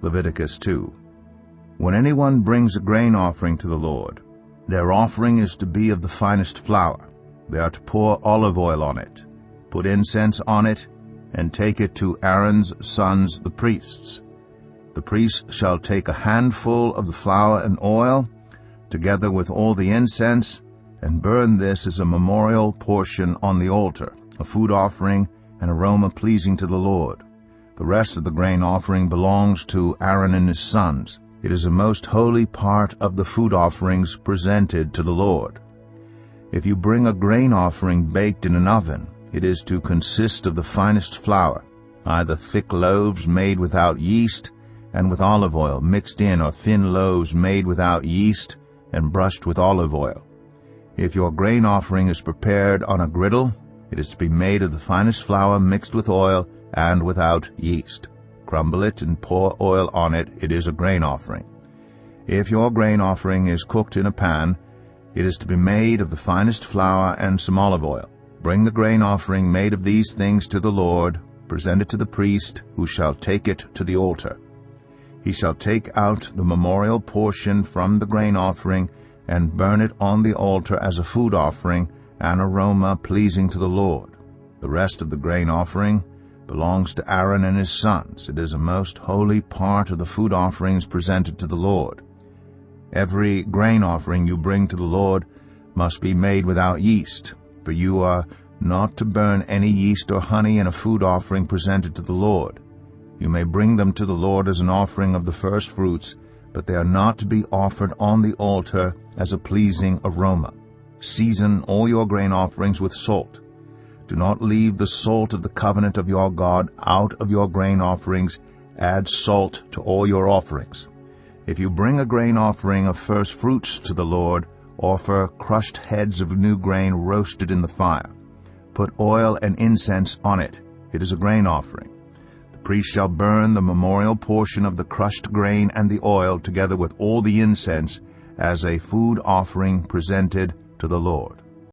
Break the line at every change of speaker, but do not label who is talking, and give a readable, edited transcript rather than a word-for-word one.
Leviticus 2. When anyone brings a grain offering to the Lord, their offering is to be of the finest flour. They are to pour olive oil on it, put incense on it, and take it to Aaron's sons the priests. The priest shall take a handful of the flour and oil, together with all the incense, and burn this as a memorial portion on the altar, a food offering, an aroma pleasing to the Lord. The rest of the grain offering belongs to Aaron and his sons. It is a most holy part of the food offerings presented to the Lord. If you bring a grain offering baked in an oven, it is to consist of the finest flour, either thick loaves made without yeast and with olive oil mixed in, or thin loaves made without yeast and brushed with olive oil. If your grain offering is prepared on a griddle, it is to be made of the finest flour mixed with oil and without yeast. Crumble it and pour oil on it. It is a grain offering. If your grain offering is cooked in a pan, it is to be made of the finest flour and some olive oil. Bring the grain offering made of these things to the Lord. Present it to the priest, who shall take it to the altar. He shall take out the memorial portion from the grain offering and burn it on the altar as a food offering, an aroma pleasing to the Lord. The rest of the grain offering belongs to Aaron and his sons. It is a most holy part of the food offerings presented to the Lord. Every grain offering you bring to the Lord must be made without yeast, for you are not to burn any yeast or honey in a food offering presented to the Lord. You may bring them to the Lord as an offering of the first fruits, but they are not to be offered on the altar as a pleasing aroma. Season all your grain offerings with salt. Do not leave the salt of the covenant of your God out of your grain offerings. Add salt to all your offerings. If you bring a grain offering of first fruits to the Lord, offer crushed heads of new grain roasted in the fire. Put oil and incense on it. It is a grain offering. The priest shall burn the memorial portion of the crushed grain and the oil together with all the incense as a food offering presented to the Lord.